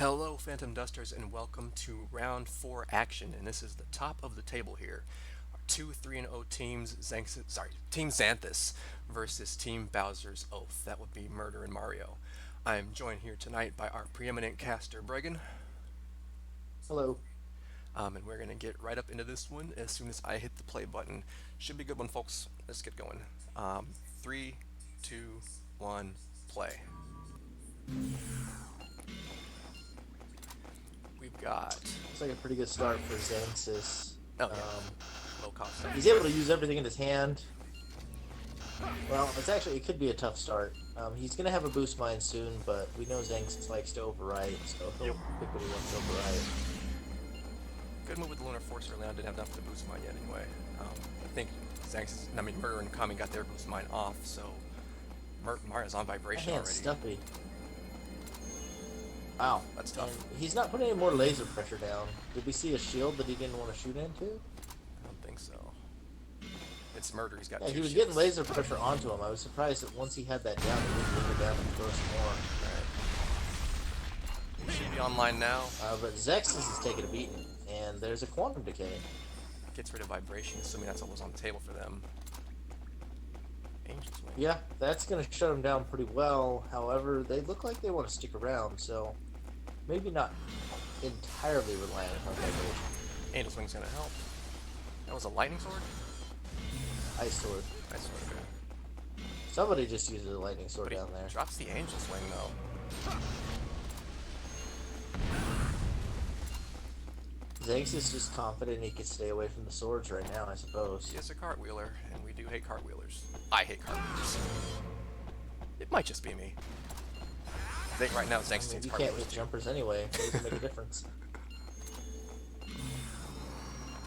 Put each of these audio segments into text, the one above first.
Hello, Phantom Dusters, and welcome to round 4 action. And this is the top of the table here. Our two 3-0 teams, Team Xanthus versus Team Bowser's Oath. That would be Murder and Mario. I am joined here tonight by our preeminent caster, Bregan. Hello. And we're going to get right up into this one as soon as I hit the play button. Should be a good one, folks. Let's get going. 3, 2, 1, play. We've got... Looks like a pretty good start for Xanxus. Oh, yeah. Low cost. He's able to use everything in his hand. Well, it could be a tough start. He's going to have a boost mine soon, but we know Xanxus likes to overwrite, so he'll pick what he wants to overwrite. Good move with the Lunar Force early on. Didn't have enough to boost mine yet anyway. I think Murder and Kami got their boost mine off, so Mario's on vibration That already. hand's stuffy. Wow. That's tough. And he's not putting any more laser pressure down. Did we see a shield that he didn't want to shoot into? I don't think so. It's Murder. He's got Yeah, two he was shields. getting laser pressure onto him. I was surprised that once he had that down, he wouldn't leave it down and throw some more. Right. He should be online now. But Zexxus is taking a beating, and there's a quantum decay. Gets rid of vibration, assuming that's what was on the table for them. Angel's Wing. Yeah, that's going to shut them down pretty well. However, they look like they want to stick around, so maybe not entirely reliant on vibration. Angel's Wing's gonna help. That was a lightning sword? Ice sword. Ice sword, okay. Somebody just used a lightning sword But he down there. drops the Angel's Wing, though. Zexxus is just confident he could stay away from the swords right now, I suppose. He is a cartwheeler, and we do hate cartwheelers. I hate cartwheelers. It might just be me. I think right now Xanxus I mean, hates you can't cartwheelers hit too. jumpers anyway. It doesn't make a difference.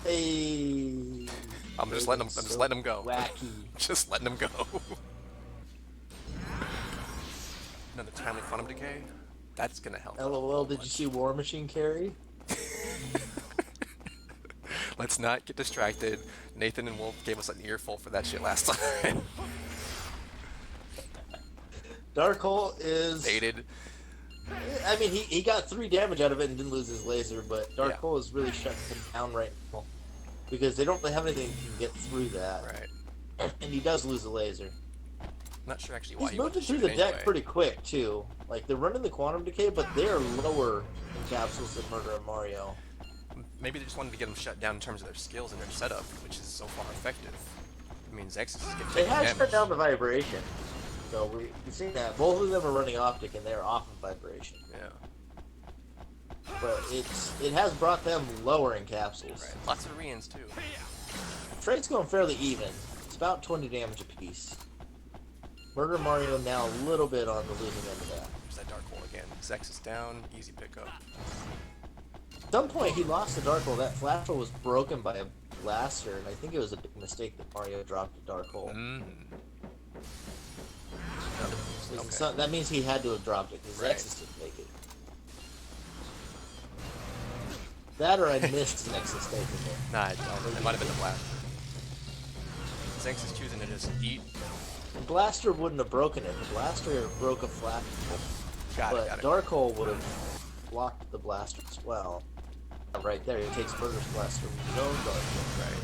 Hey. I'm just letting him go. Wacky. Just letting him go. Another timely quantum decay. That's gonna help. LOL, did you see War Machine carry? Let's not get distracted. Nathan and Wolf gave us an earful for that shit last time. Dark Hole is... Baited. I mean, he got 3 damage out of it and didn't lose his laser, but Dark Yeah. Hole is really shutting him down right now. Because they don't really have anything that can get through that. Right. And he does lose a laser. Not sure actually why He's you want to moving through shoot the it deck anyway. pretty quick, too. Like, they're running the Quantum Decay, but they're lower in capsules than Murder and Mario. Maybe they just wanted to get them shut down in terms of their skills and their setup, which is so far effective. I mean, Zexxus is getting They taken have damage. shut down the vibration. So we can see that. Both of them are running Optic, and they're off of vibration. Yeah. But it has brought them lower in capsules. Right. Lots of Rians too. Trade's going fairly even. It's about 20 damage apiece. Murder Mario now a little bit on the losing end of that. There's that Dark Hole again. Zexxus down, easy pickup. At some point, he lost the Dark Hole. That flash hole was broken by a blaster, and I think it was a big mistake that Mario dropped the Dark Hole. So that means he had to have dropped it, because Right. Zexxus didn't make it. That or I missed Zexxus taking it. Nah, it might have been the blaster. Zexxus choosing to just eat. The blaster wouldn't have broken it. The blaster broke a flash hole. But Dark Hole would have blocked the blaster as well. Right there, he takes Murder's blaster from his own Dark Hole. Right.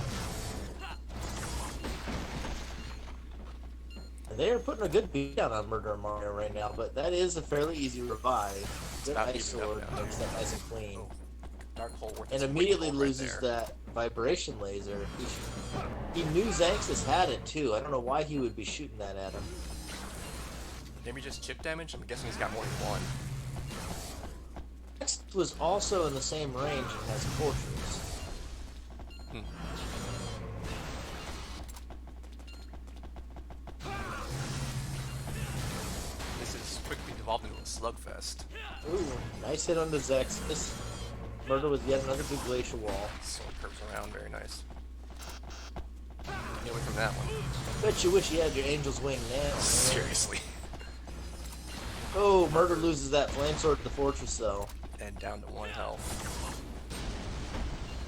And they are putting a good beat down on Murder and Mario right now, but that is a fairly easy revive. Good about Ice even up Sword now. makes that nice and clean. Oh, Dark Hole worth And its weight immediately in gold right loses there. that vibration laser. He knew Xanxus had it too. I don't know why he would be shooting that at him. Maybe just chip damage? I'm guessing he's got more than one. Next was also in the same range and has Fortress. This is quickly devolved into a slugfest. Ooh, nice hit on the Zexxus. Murder with yet another big glacial wall. Sword curves around, very nice. Get away from that one. Bet you wish you had your Angel's Wing now. Man. Seriously. Oh, Murder loses that flame sword to the Fortress though. And down to 1 health.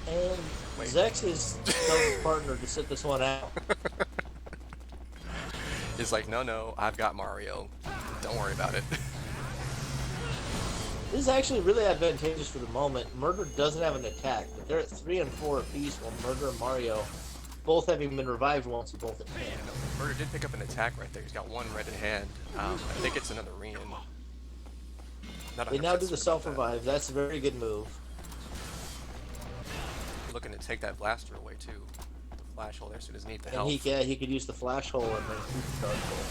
And Wait. Zexxus tells his partner to sit this one out. He's like, no, I've got Mario. Don't worry about it. This is actually really advantageous for the moment. Murder doesn't have an attack, but they're at 3 and 4 apiece, while Murder and Mario, both having been revived once, are both at hand. Yeah, no, Murder did pick up an attack right there. He's got one red in hand. I think it's another Rian. Not They now 100% do the certain about that. self-revive. That's a very good move. Looking to take that blaster away too. The flash hole there, so he doesn't need the And health. he could use the flash hole and then keep the dark hole.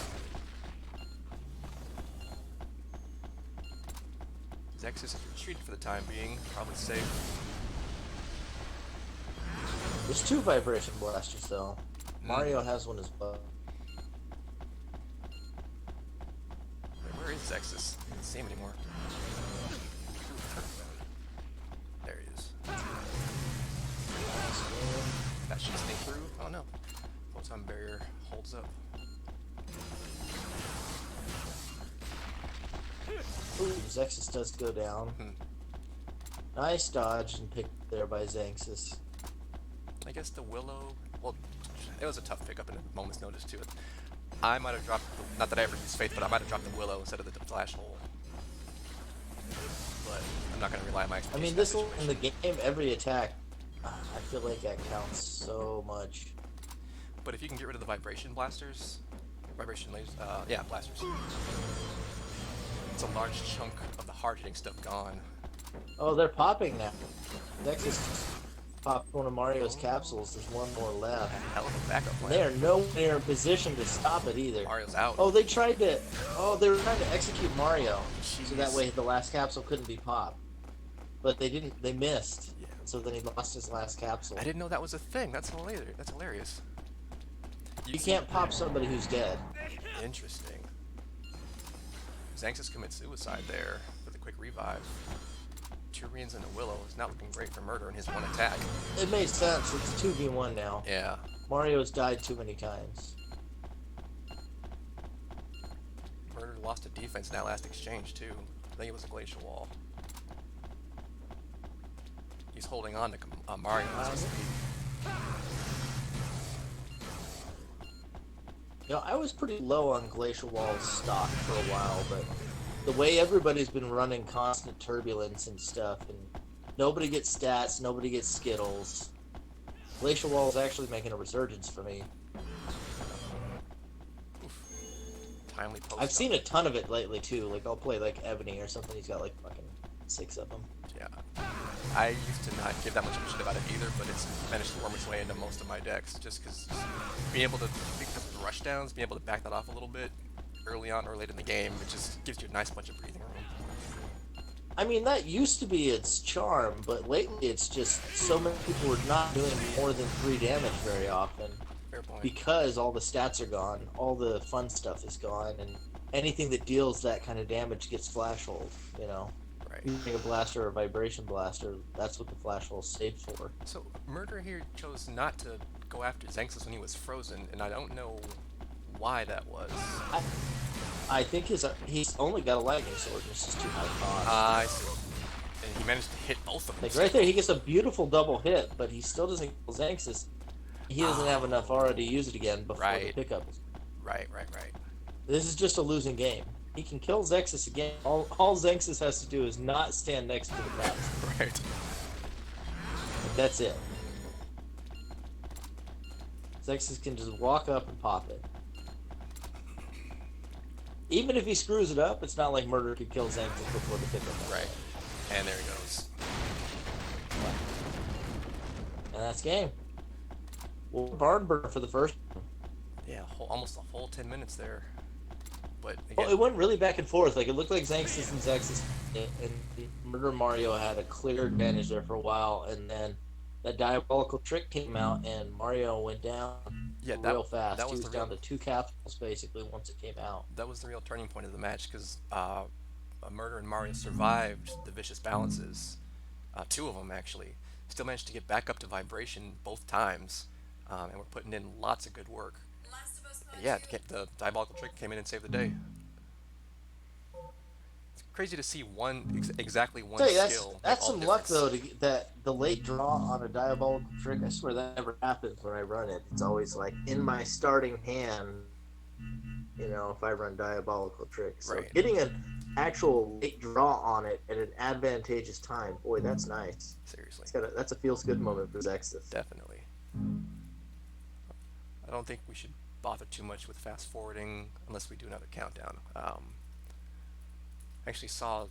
Zexxus has retreated for the time being, probably safe. There's 2 vibration blasters though. Mario has one as well. Where is Zexxus? I can't see him anymore. There he is. That should sneak through. Oh no. Photon barrier holds up. Ooh, Zexxus does go down. Nice dodge and pick there by Xanxus. I guess the Willow, well, it was a tough pickup in a moment's notice too. I might have dropped, not that I ever use Faith, but I might have dropped the Willow instead of the flash hole. But I'm not going to rely on my I expertise. mean, in this that in the situation. game, every attack, I feel like that counts so much. But if you can get rid of the vibration blasters, vibration lasers, yeah, blasters. It's a large chunk of the hard hitting stuff gone. Oh, they're popping now. Xanxus popped one of Mario's capsules. There's one more left. Hell of a backup And plan. they are nowhere in position to stop it either. Mario's out. Oh, they tried to. Oh, they were trying to execute Mario, so that Jeez. way the last capsule couldn't be popped. But they didn't. They missed. Yeah. So then he lost his last capsule. I didn't know that was a thing. That's hilarious. That's hilarious. You can't pop somebody who's dead. Interesting. Xanxus commits suicide there with a quick revive. 2 Rians and a Willow is not looking great for Murder in his one attack. It made sense. It's 2v1 now. Yeah. Mario's died too many times. Murder lost a defense in that last exchange too. I think it was a glacial wall. He's holding on to Mario as we speak. You know, I was pretty low on Glacial Wall's stock for a while, but the way everybody's been running constant turbulence and stuff, and nobody gets stats, nobody gets Skittles. Glacial Wall is actually making a resurgence for me. Timely post. I've seen a ton of it lately too. Like I'll play like Ebony or something. He's got like fucking 6 of them. Yeah. I used to not give that much of a shit about it either, but it's managed to worm its way into most of my decks just because being able to, because of the rush downs, being able to back that off a little bit early on or late in the game, it just gives you a nice bunch of breathing room. I mean, that used to be its charm, but lately it's just so many people are not doing more than 3 damage very often. Fair point. Because all the stats are gone, all the fun stuff is gone, and anything that deals that kind of damage gets flash hold, you know? Right. Using a blaster or a vibration blaster, that's what the flash hole is saved for. So Murder here chose not to go after Xanxus when he was frozen, and I don't know why that was. I think he's only got a lightning sword, and it's just too high cost. I see. And he managed to hit both of them. Like right there, he gets a beautiful double hit, but he still doesn't kill Xanxus. He doesn't have enough aura to use it again before the Right. pickup. Right. This is just a losing game. He can kill Zexxus again. All Xanxus has to do is not stand next to the capsule. Right. That's it. Zexxus can just walk up and pop it. Even if he screws it up, it's not like Murder could kill Xanxus before the pickup. Right. And there he goes. And that's game. Well, barn burner for the first one. Yeah, almost a whole 10 minutes there. But Well, again, it went really back and forth. Like, it looked like Xanxus and Zexxus and Murder Mario had a clear advantage there for a while, and then that diabolical trick came out, and Mario went down real fast. that He was was the down real, to 2 capsules, basically, once it came out. that was the real turning point of the match because Murder and Mario survived the vicious balances. 2 of them actually. Still managed to get back up to vibration both times, and we're putting in lots of good work. And yeah, the diabolical trick came in and saved the day. It's crazy to see exactly one Tell you, skill. make that's all some the luck, difference. though, to get that the late draw on a diabolical trick. I swear that never happens when I run it. It's always like in my starting hand, you know, if I run diabolical tricks. So Right. getting actual late draw on it at an advantageous time. Boy, that's nice. Seriously, That's a feels good moment for Zexxus. definitely. I don't think we should bother too much with fast forwarding unless we do another countdown. I actually saw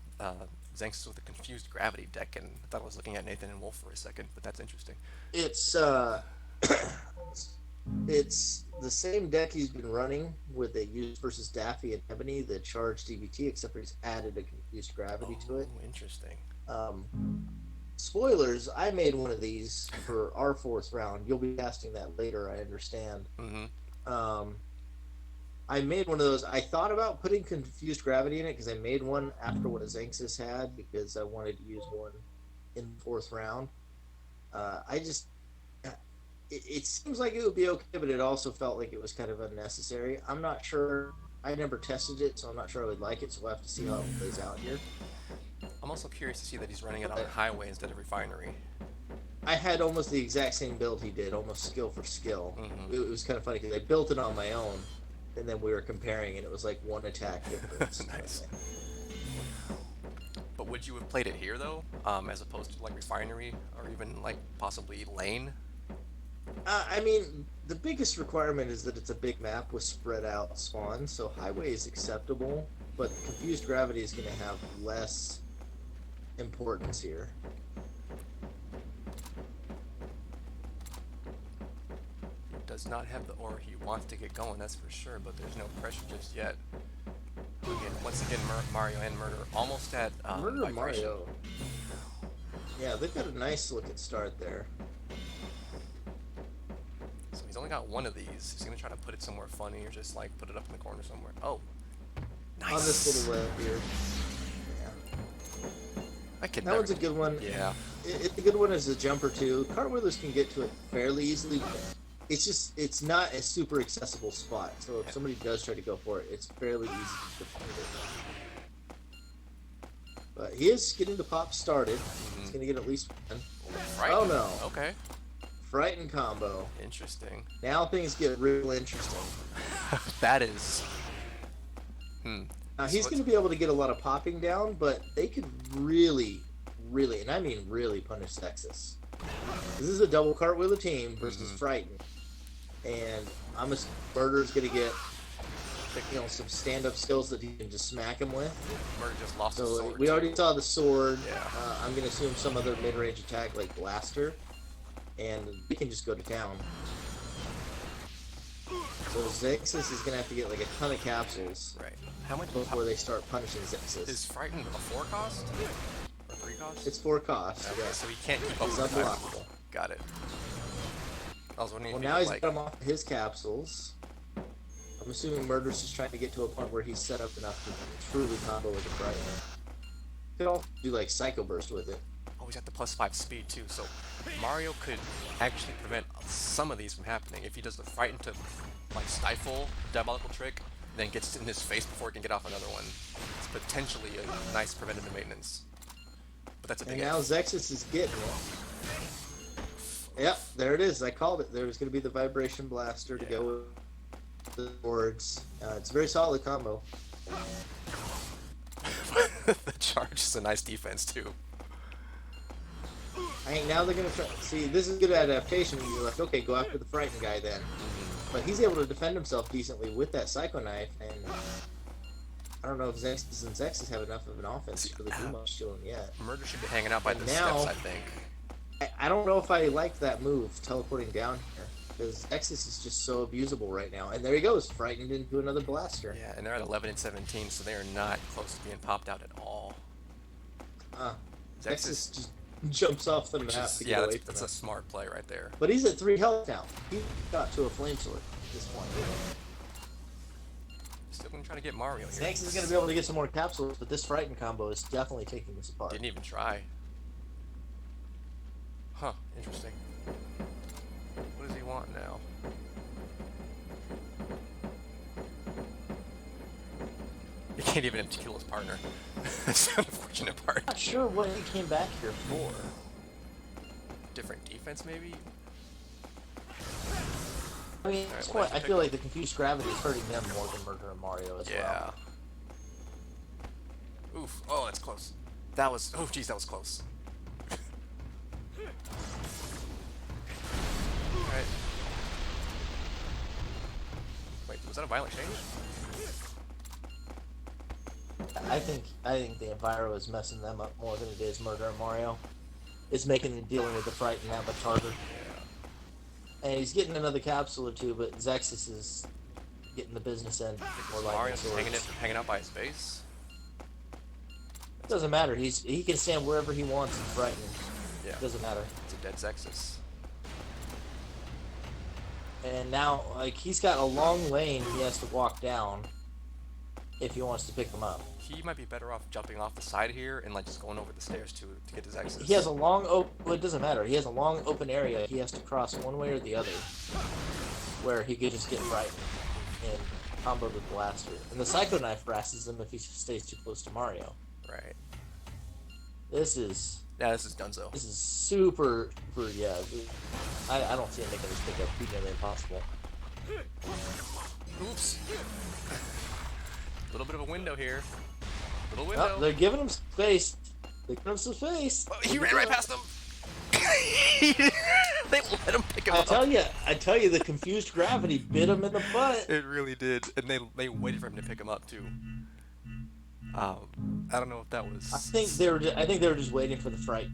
Xanxus with a confused gravity deck, and I thought I was looking at Nathan and Wolf for a second, but that's interesting. It's it's the same deck he's been running with the Use versus Daffy and Ebony, the charged DBT, except for he's added a confused gravity to it. Interesting. Um, Spoilers, I made one of these for our fourth round. You'll be casting that later, I understand. Mm-hmm. I made one of those. I thought about putting confused gravity in it because I made one after what Xanxus had because I wanted to use one in the fourth round. It seems like it would be okay, but it also felt like it was kind of unnecessary. I'm not sure. I never tested it, so I'm not sure I would like it. So we'll have to see how it plays out here. I'm also curious to see that he's running it on highway instead of refinery. I had almost the exact same build he did, almost skill for skill. Mm-hmm. It was kind of funny because I built it on my own, and then we were comparing, and it was like one attack difference. Nice. But would you have played it here though, as opposed to like refinery or even like possibly lane? I mean, the biggest requirement is that it's a big map with spread out spawns, so highway is acceptable, but confused gravity is going to have less importance here. He does not have the aura he wants to get going, that's for sure, but there's no pressure just yet. Again, once again, Mario and Murder almost at Murder vibration. Mario. Yeah, they've got a nice looking start there. So he's only got one of these. He's gonna try to put it somewhere funny or just like put it up in the corner somewhere. Oh, nice. On this little left here. Yeah. That one's a good one. Yeah. It's a good one as a jumper too. Cartwheelers can get to it fairly easily. It's not a super accessible spot. So if somebody does try to go for it, it's fairly easy to find it. But he is getting the pop started. Mm-hmm. He's gonna get at least one. Frighten. Oh no. Okay. Frighten combo. Interesting. Now things get real interesting. That is. Now he's going to be able to get a lot of popping down, but they could really, and I mean really, punish Zexxus. This is a double cartwheeler team versus Frighten, and Murder's going to get some stand-up skills that he can just smack him with. Murder just lost his sword. We already saw the sword. Yeah. I'm going to assume some other mid-range attack like Blaster, and he can just go to town. So Zexxus is gonna have to get like a ton of capsules, right? How much before they start punishing Zexxus? Is Frighten a 4 cost or 3 cost? It's 4 cost. Okay, yeah. so he can't keep up He's with the unblockable. Got it. I was wondering. Well, if now he's like... got him off his capsules. I'm assuming Murder's just trying to get to a point where he's set up enough to truly combo with the Frighten. Could also do like Psycho Burst with it. Oh, he's got the +5 speed too, so Mario could actually prevent some of these from happening if he does the Frighten to like stifle diabolical trick, then gets in his face before he can get off another one. It's potentially a nice preventative maintenance. But that's a big. And now Zexxus is getting it. Yep, there it is. I called it. There was going to be the Vibration Blaster to go with the boards. It's a very solid combo. The charge is a nice defense too. I think now they're going to try. See, this is good adaptation. You're like, okay, go after the Frightened guy then. But he's able to defend himself decently with that Psycho Knife, and I don't know if Xanxus and Zexxus have enough of an offense to really do much to him yet. Murder should be hanging out by the now, steps, I think. I don't know if I like that move, teleporting down here, because Xanxus is just so abusable right now. And there he goes, frightened into another blaster. Yeah, and they're at 11 and 17, so they are not close to being popped out at all. Xanxus just jumps off the map to get away from that's a smart play right there. But he's at 3 health now. He got to a flame sword at this point. Still gonna try to get Mario here. Xanxus is going to be able to get some more capsules, but this Frighten combo is definitely taking this apart. Didn't even try. Huh, interesting. What does he want now? He can't even kill his partner. That's the unfortunate part. I'm not sure what he came back here for. Different defense, maybe? I mean, at this point, I feel like the confused gravity is hurting them more than Murder and Mario as well. Oof. Oh, that's close. That was. Oh, geez, that was close. Alright. Wait, was that a violent change? I think the Enviro is messing them up more than it is Murder and Mario. It's making dealing with the Frighten that much harder. Yeah. And he's getting another capsule or two, but Zexxus is getting the business end more like Mario's hanging out by his base. Doesn't matter. He can stand wherever he wants and frighten. Yeah. Doesn't matter. It's a dead Zexxus. And now, like, he's got a long lane he has to walk down if he wants to pick them up. He might be better off jumping off the side here and like just going over the stairs to get his Zexxus. He has a long well, it doesn't matter. He has a long open area he has to cross one way or the other, where he could just get frightened and combo the blaster. And the Psycho Knife harasses him if he stays too close to Mario. Right. This is Dunzo. This is super yeah. I don't see him making this pickup nearly impossible. Oops. A little bit of a window here. Little window. Oh, they're giving him space. They're giving him some space. Oh, he ran right past them. They let him pick him up. I tell you, the confused gravity bit him in the butt. It really did, and they waited for him to pick him up too. I don't know if that was. I think they were just waiting for the fright.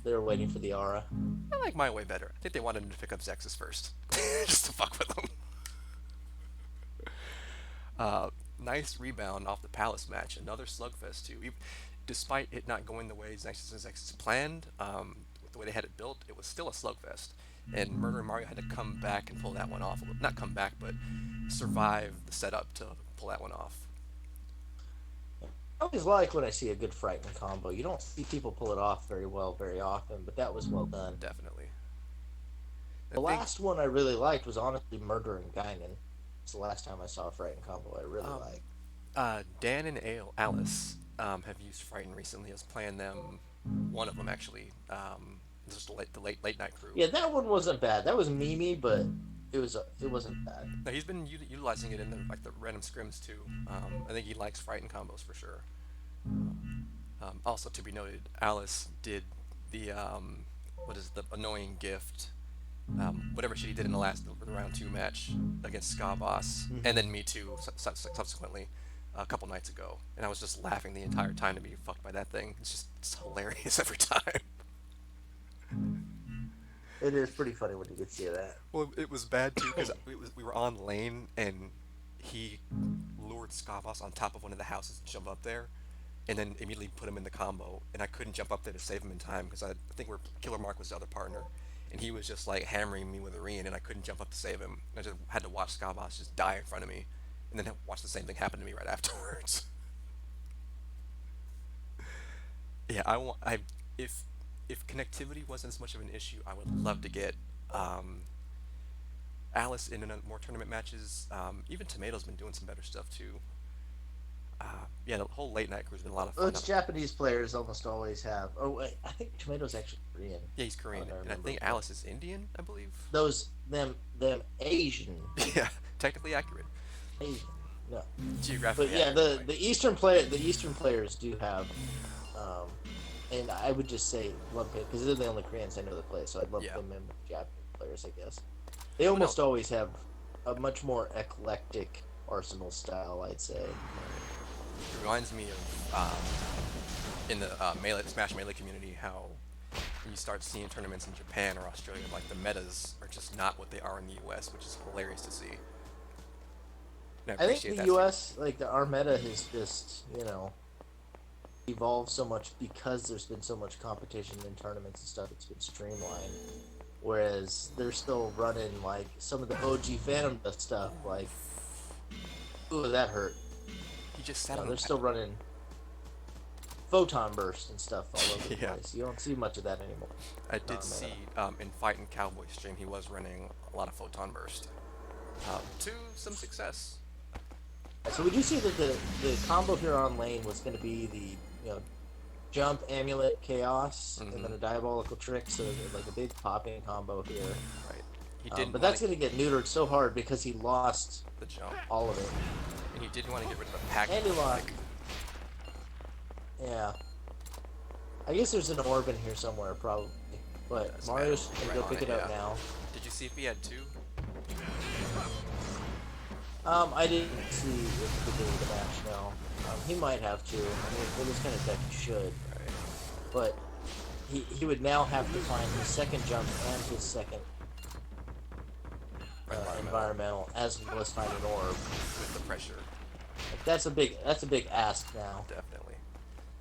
They were waiting for the aura. I like my way better. I think they wanted him to pick up Zexxus first, just to fuck with him. Nice rebound off the Palace match. Another slugfest too. Despite it not going the way Xanxus and Zexxus planned, with the way they had it built, it was still a slugfest. And Murder and Mario had to come back and pull that one off. Not come back, but survive the setup to pull that one off. I always like when I see a good Frighten combo. You don't see people pull it off very well very often, but that was well done. Definitely. The last one I really liked was honestly Murder and Guinan. It's the last time I saw a Frighten combo I really liked. Dan and Alice have used Frighten recently. I was playing them, one of them actually, just the late night crew. Yeah, that one wasn't bad. That was memey, but it wasn't bad. No, he's been utilizing it in the random scrims too. I think he likes Frighten combos for sure. Also to be noted, Alice did the the annoying gift, whatever shit he did in the last round 2 match against Ska Boss, and then me too subsequently a couple nights ago, and I was just laughing the entire time to be fucked by that thing. It's hilarious every time. It is pretty funny when you get to see that. Well, it was bad too because we were on lane and he lured Skavos on top of one of the houses to jump up there, and then immediately put him in the combo, and I couldn't jump up there to save him in time because I think Killer Mark was the other partner, and he was just like hammering me with Arene, and I couldn't jump up to save him. And I just had to watch Skavos just die in front of me, and then watch the same thing happen to me right afterwards. Yeah, if connectivity wasn't as much of an issue, I would love to get Alice in more tournament matches. Even Tomato's been doing some better stuff too. Yeah, the whole late night crew's been a lot of fun. Well, it's Japanese players almost always have. Oh wait, I think Tomato's actually Korean. Yeah, he's Korean, and I think Alice is Indian, I believe. Them Asian. Yeah, technically accurate. Asian, no. Geographically. But yeah, accurate, the Eastern players do have. And I would just say love it because they're the only Koreans I know that play, so I'd love them in with Japanese players, I guess. They almost always have a much more eclectic arsenal style, I'd say. It reminds me of in the Smash Melee community how when you start seeing tournaments in Japan or Australia, like the metas are just not what they are in the US, which is hilarious to see. And I think the US, like our meta has just, evolved so much because there's been so much competition in tournaments and stuff. It's been streamlined, whereas they're still running like some of the OG Phantom Dust stuff. Like, ooh, that hurt. He just sat on. They're still running Photon Burst and stuff all over the place. You don't see much of that anymore. I did see in Fightin' Cowboy stream he was running a lot of Photon Burst to some success. So we do see that the combo here on lane was going to be the jump, amulet, chaos, and then a diabolical trick. So like a big popping combo here. Right. He didn't. But that's going to get neutered so hard because he lost the jump, all of it. and he didn't want to get rid of the pack. And he lost. Yeah. I guess there's an orb in here somewhere, probably. But Doesn't matter. Mario's gonna Right go on pick it, it up yeah. now. Did you see if he had two? I didn't see at the beginning of the match, no. He might have to. I mean, for this kind of deck, he should. Right. But he would now have to find his second jump and his second environmental, as well as find an orb. With the pressure. Like, that's a big ask now. Definitely.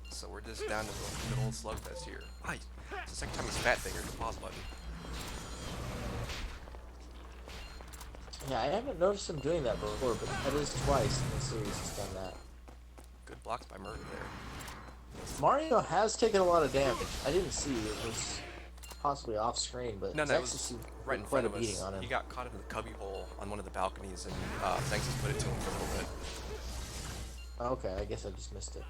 So we're just down to the good old slugfest here. Hi. It's the second time he's fat fingered the pause button. Yeah, I haven't noticed him doing that before, but that is twice in the series he's done that. Good blocks by Murder there. Mario has taken a lot of damage. I didn't see it was possibly off screen, but No, it Zexxus was took right in quite front a of beating us. on him. He got caught in the cubby hole on one of the balconies, and Xanxus put it to him for a little bit. Okay, I guess I just missed it.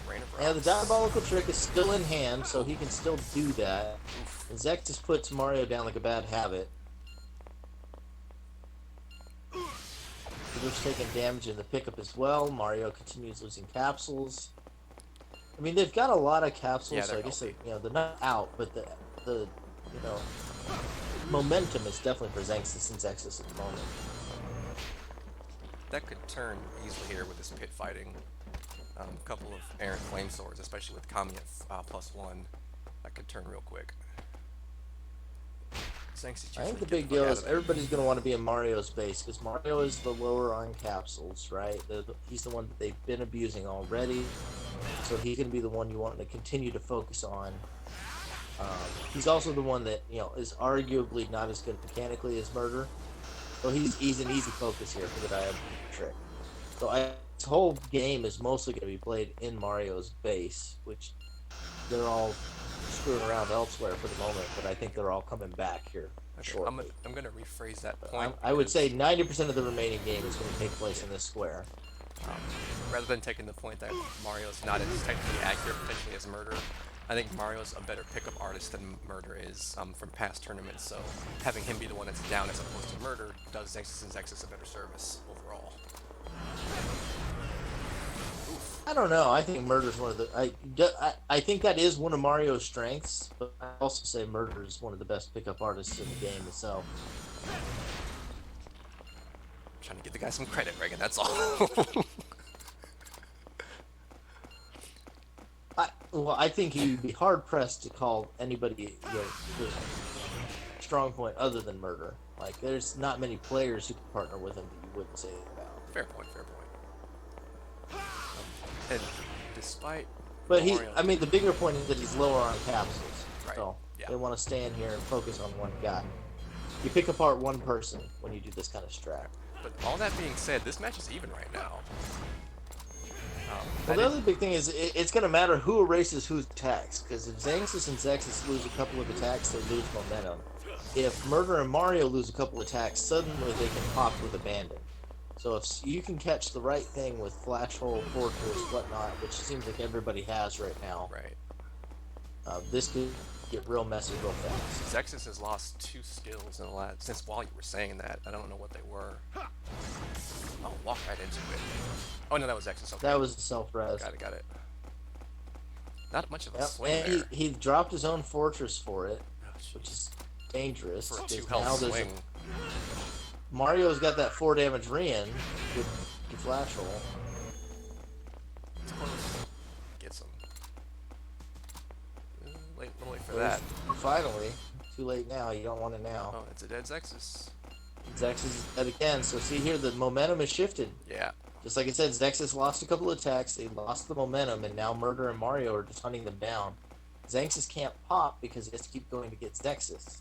Rain of Yeah, the rocks. diabolical trick is still in hand, so he can still do that. And Zexxus puts Mario down like a bad habit. Peter's taking damage in the pickup as well. Mario continues losing capsules. I mean, they've got a lot of capsules, Yeah, so I they're guess healthy. they're not out, but the momentum is definitely for Xanxus and Zexxus at the moment. That could turn easily here with this pit fighting. A couple of errant flame swords, especially with Kami at +1. That could turn real quick. Xanxus I think usually the get big fuck deal out is of there. everybody's going to want to be in Mario's base, because Mario is the lower on capsules, right? He's the one that they've been abusing already, so he's going to be the one you want to continue to focus on. He's also the one that, is arguably not as good mechanically as Murder, so he's an easy focus here for the diabolical trick. So this whole game is mostly going to be played in Mario's base, which they're all screwing around elsewhere for the moment, but I think they're all coming back here Okay, shortly. I'm gonna rephrase that point. I would because, say 90% of the remaining game is going to take place in this square. rather than taking the point that Mario's not as technically accurate potentially as Murder, I think Mario's a better pickup artist than Murder is from past tournaments. So having him be the one that's down as opposed to Murder does Xanxus and Zexxus a better service overall. I don't know. I think Murder's one of the. I think that is one of Mario's strengths, but I also say Murder is one of the best pickup artists in the game itself. Trying to give the guy some credit, Reagan. That's all. I think you'd be hard pressed to call anybody the strong point other than Murder. Like, there's not many players who can partner with him that you wouldn't say that about. Fair point. Fair point. And despite But Mario, the bigger point is that he's lower on capsules. Right, So yeah. they want to stay in here and focus on one guy. You pick apart one person when you do this kind of strat. But all that being said, this match is even right now. Well, the other big thing is it's going to matter who erases whose attacks. Because if Xanxus and Zexxus lose a couple of attacks, they lose momentum. If Murder and Mario lose a couple attacks, suddenly they can pop with Abandon. So if you can catch the right thing with Flash Hole, Fortress, whatnot, which seems like everybody has right now, right. this could get real messy real fast. Zexxus has lost 2 skills in the last since while you were saying that. I don't know what they were. Oh, walk right into it. Oh no, that was Zexxus. Okay. That was a self-res. Got it. Not much of a Yep. swing And there. he dropped his own Fortress for it, Oh, which jeez. is dangerous. For a because 2 health now there's swing. Mario's got that 4 damage Rian with the Flash Hole. It's close. Gets him. Little late for that. Finally, too late now. You don't want it now. Oh, it's a dead Zexxus. Zexxus is dead again. So see here, the momentum has shifted. Yeah. Just like I said, Zexxus lost a couple attacks. They lost the momentum, and now Murder and Mario are just hunting them down. Xanxus can't pop because he has to keep going to get Zexxus.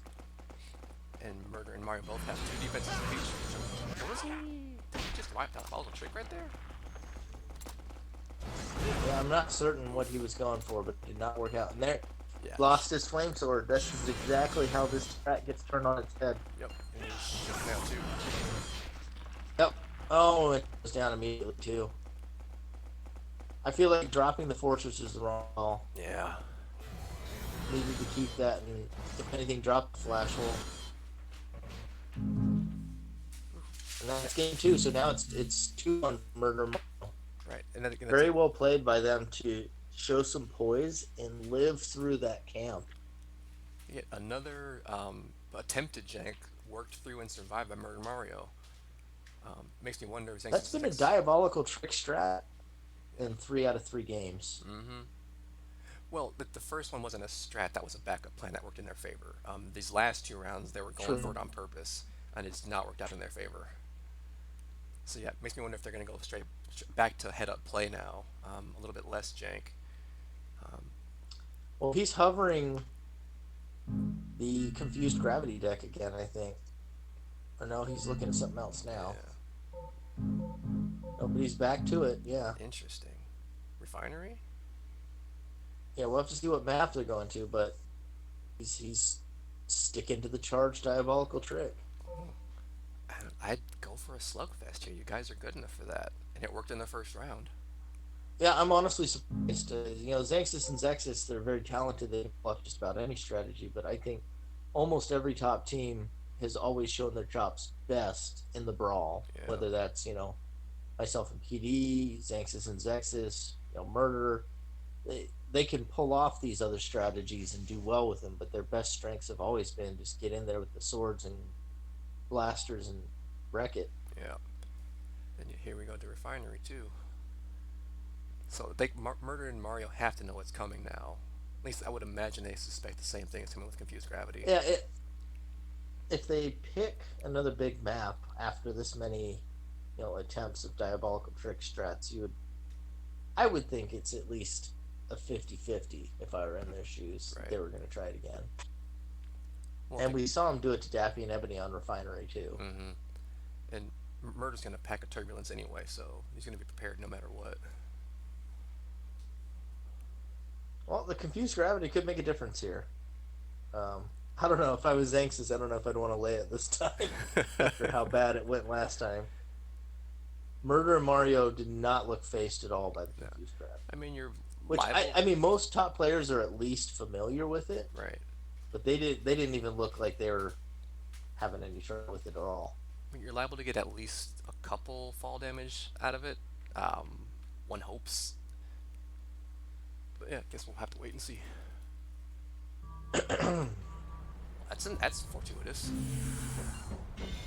And Murder and Mario both have 2 defenses each. What was he? Did he just wipe out a volatile trick right there? Yeah, I'm not certain what he was going for, but it did not work out. And there, Yeah. lost his flame sword. This is exactly how this track gets turned on its head. Yep. And he's shut down too. Yep. Oh, it goes down immediately too. I feel like dropping the fortress is the wrong call. Yeah. Needed to keep that, and if anything, drop the flash hole. And It's game 2, so now it's 2-1 Murder Mario. Right, and then it's Very well played by them to show some poise and live through that camp. yet another attempted jank worked through and survived by Murder Mario. Makes me wonder if That's Xanxus is been a diabolical trick strat in 3 out of 3 games. well, the first one wasn't a strat; that was a backup plan that worked in their favor. These last 2 rounds, they were going for True. it on purpose, and it's not worked out in their favor. So yeah, it makes me wonder if they're going to go straight back to head-up play now, a little bit less jank. Well, he's hovering the confused gravity deck again, I think. Or no, he's looking at something else now. Yeah, No, but he's back to it. Yeah. interesting. Refinery? Yeah, we'll have to see what map they're going to, but he's sticking to the charged diabolical trick. I'd go for a slugfest here. You guys are good enough for that, and it worked in the first round. Yeah, I'm honestly surprised. Xanxus and Zexxus, they're very talented. They can pull off just about any strategy, but I think almost every top team has always shown their chops best in the brawl. Yeah. Whether that's, myself and PD, Xanxus and Zexxus, Murder. They can pull off these other strategies and do well with them, but their best strengths have always been just get in there with the swords and blasters and wreck it. Yeah. And here we go to Refinery too. So Murder and Mario have to know what's coming now. At least I would imagine they suspect the same thing as coming with Confused Gravity. Yeah, if they pick another big map after this many, attempts of diabolical trick strats, I would think it's at least a 50-50 if I were in their shoes. Right. They were going to try it again. Well, And we saw him do it to Daffy and Ebony on Refinery too. and Murder's going to pack a Turbulence anyway, so he's going to be prepared no matter what. Well, the confused gravity could make a difference here. I don't know. If I was Xanxus, I don't know if I'd want to lay it this time after how bad it went last time. Murder and Mario did not look faced at all by the confused gravity. I mean, you're Which liable. I mean, most top players are at least familiar with it, Right. but they didn't even look like they were having any trouble with it at all. I mean, you're liable to get at least a couple fall damage out of it. One hopes. But yeah, I guess we'll have to wait and see. That's fortuitous.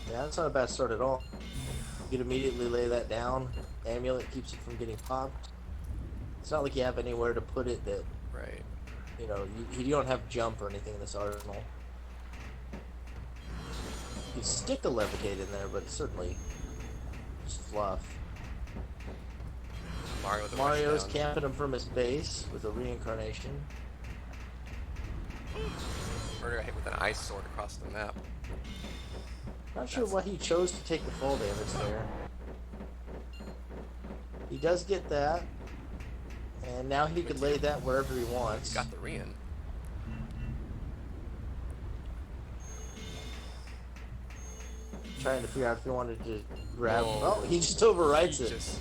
Yeah, that's not a bad start at all. You could immediately lay that down. Amulet keeps it from getting popped. It's not like you have anywhere to put it that, Right. you don't have jump or anything in this arsenal. You stick a levitate in there, but it's certainly just fluff. Mario's camping him from his base with a reincarnation. Murder got hit with an ice sword across the map. Not sure why he chose to take the fall damage there. He does get that. And now he could lay that wherever he wants. He's got the Rian. Trying to figure out if he wanted to grab. Whoa. Oh, he just overwrites He it. just,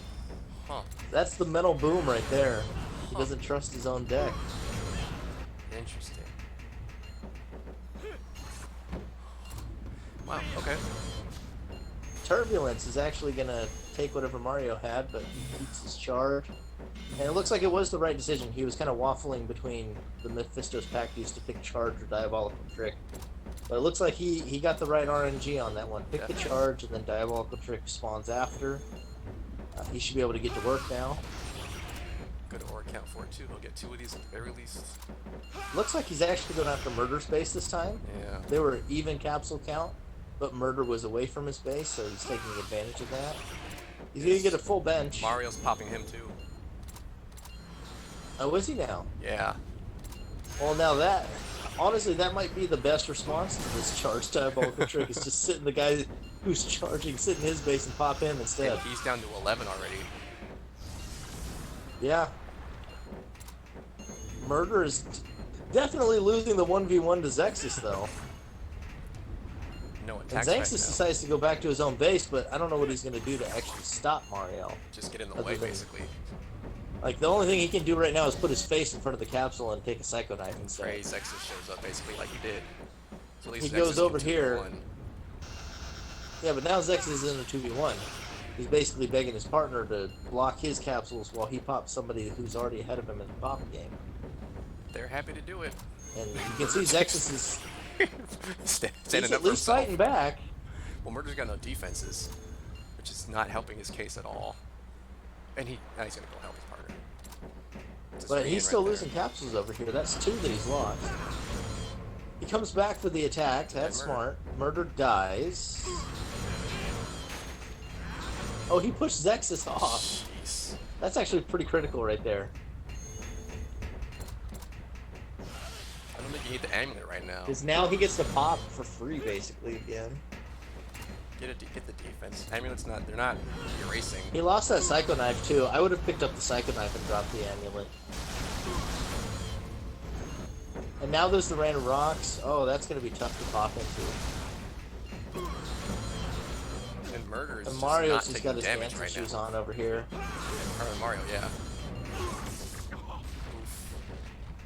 huh? That's the mental boom right there. He doesn't trust his own deck. Interesting. Wow. Okay. Turbulence is actually going to take whatever Mario had, but he keeps his charge. And it looks like it was the right decision. He was kind of waffling between the Mephisto's Pactus to pick charge or diabolical trick. But it looks like he got the right RNG on that one. Pick the charge, and then diabolical trick spawns after. He should be able to get to work now. Good ore count for it too. He'll get 2 of these at the very least. Looks like he's actually going after Murder's base this time. Yeah. They were even capsule count, but Murder was away from his base, so he's taking advantage of that. He's going to get a full bench. Mario's popping him too. Oh, is he now? Yeah. Well, now that, honestly, that might be the best response to this charge diabolical trick, is just sitting the guy who's charging, sit in his base and pop him instead. And he's down to 11 already. Yeah. Murder is definitely losing the 1v1 to Zexxus, though. No And attacks Xanxus right now. decides to go back to his own base, but I don't know what he's going to do to actually stop Mario. Just get in the other way, than- basically. Like, the only thing he can do right now is put his face in front of the capsule and take a Psycho Knife instead. Pray Zexxus shows up basically like he did. So at He least goes Zexxus over can 2 here. for 1. Yeah, but now Zex is in a 2v1. He's basically begging his partner to block his capsules while he pops somebody who's already ahead of him in the pop game. They're happy to do it. And you can see Murder's Zexus is he's standing up at for least himself. fighting back. Well, Murder's got no defenses, which is not helping his case at all. And now he's gonna go help his partner. It's just But Rian he's still right there. losing capsules over here. That's 2 that he's lost. He comes back for the attack. That's Murder. smart. Murder dies. Oh, he pushed Zexus off. Jeez. That's actually pretty critical right there. I don't think you need the amulet right now. Because now he gets to pop for free, basically, again. Get the defense. Amulets they're not erasing. He lost that Psycho Knife, too. I would have picked up the Psycho Knife and dropped the amulet. And now there's the random rocks. Oh, that's going to be tough to pop into. And Murder is And just Mario's not just taking got his damage dancing right shoes now. on over here. Or Mario, yeah.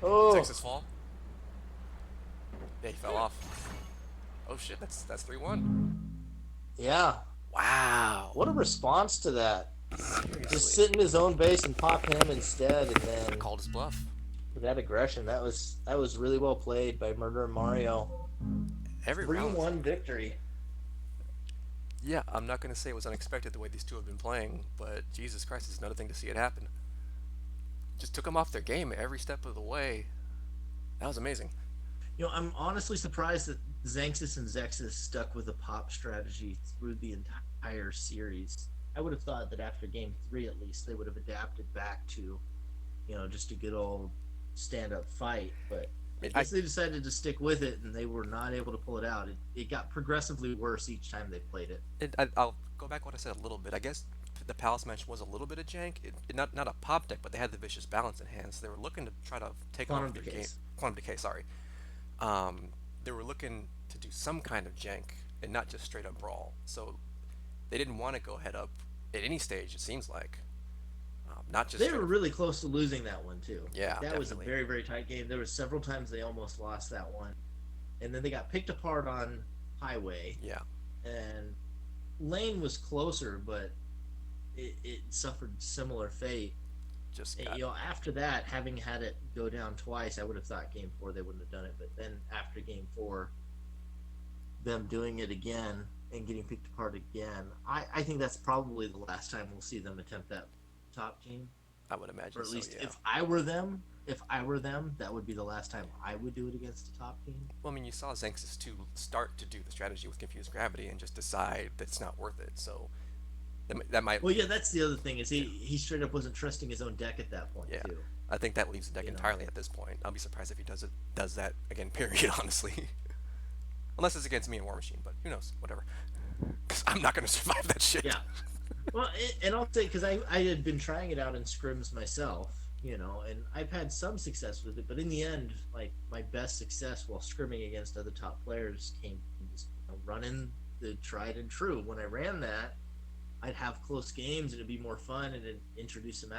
Oh, Texas fall. Yeah, he fell off. Oh shit, that's 3-1. yeah. Wow. What a response to that. Seriously. Just sit in his own base and pop him instead, and then Called his bluff. with that aggression, that was really well played by Murder and Mario. Every round. 3-1 victory. Yeah, I'm not gonna say it was unexpected the way these two have been playing, but Jesus Christ, it's another thing to see it happen. Just took them off their game every step of the way. That was amazing. You know, I'm honestly surprised that Xanxus and Zexxus stuck with the pop strategy through the entire series. I would have thought that after game 3, at least, they would have adapted back to, you know, just a good old stand-up fight. But I guess they decided to stick with it, and they were not able to pull it out. It got progressively worse each time they played it. I'll go back what I said a little bit. I guess the Palace match was a little bit of jank. Not a pop deck, but they had the vicious balance in hand. So they were looking to try to take Quantum off their game. Decays. Quantum Decay, sorry. They were looking to do some kind of jank and not just straight up brawl. So they didn't want to go head up at any stage. It seems like not just. They straight were up- really close to losing that one too. Yeah, That was a definitely. very, very tight game. There were several times they almost lost that one, and then they got picked apart on Highway, Yeah, and Lane was closer, but it suffered similar fate. just And, got. you know, after that, having had it go down twice, I would have thought game 4 they wouldn't have done it. But then after game 4, them doing it again and getting picked apart again, I think that's probably the last time we'll see them attempt that top team. I would imagine. Or at so, least yeah. if I were them, that would be the last time I would do it against a top team. Well, I mean, you saw Xanxus 2 start to do the strategy with Confused Gravity and just decide that it's not worth it. So that might. Well, yeah, that's the other thing is he straight up wasn't trusting his own deck at that point Yeah, too. I think that leaves the deck You know. entirely at this point. I'll be surprised if he does that again. Period. Honestly, unless it's against me and War Machine, but who knows? Whatever. Because I'm not gonna survive that shit. Yeah. Well, and I'll say because I had been trying it out in scrims myself, you know, and I've had some success with it, but in the end, like my best success while scrimming against other top players came from just running the tried and true. When I ran that, I'd have close games and it'd be more fun and it'd introduce some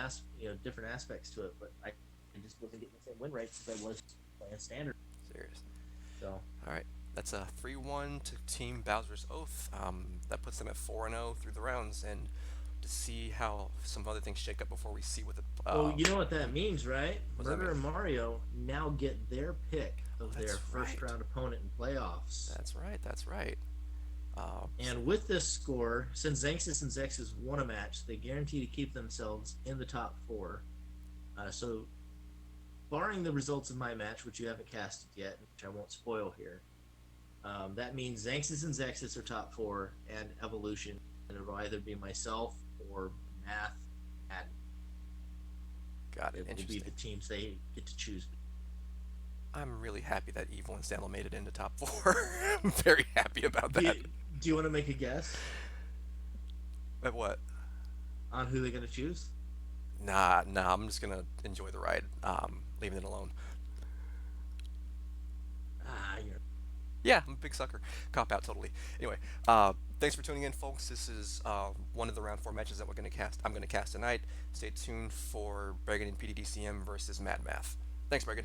different aspects to it. But I just wasn't getting the same win rates as I was playing standard. Serious. So All right. That's a 3-1 to Team Bowser's Oath. That puts them at 4-0 through the rounds, and to see how some other things shake up before we see what the. well, you know what that means, right? What does that Murder mean? and Mario now get their pick of their That's first right. round opponent in playoffs. That's right. That's right. And with this score, since Xanxus and Zexxus won a match, they guarantee to keep themselves in the top 4. So, barring the results of my match, which you haven't casted yet, which I won't spoil here, that means Xanxus and Zexxus are top 4, and Evolution, and it'll either be myself or Math. And Got it. it will be Interesting. the teams they get to choose. I'm really happy that Evil and Sandal made it into top 4. I'm very happy about Do that. you want to make a guess But what? on who they're going to choose? Nah. I'm just gonna enjoy the ride. Leaving it alone. You're Yeah, I'm a big sucker. Cop out totally. Anyway, thanks for tuning in, folks. This is one of the round 4 matches that I'm gonna cast tonight. Stay tuned for Bregan and PDDCM versus Mad Math. Thanks, Bregan.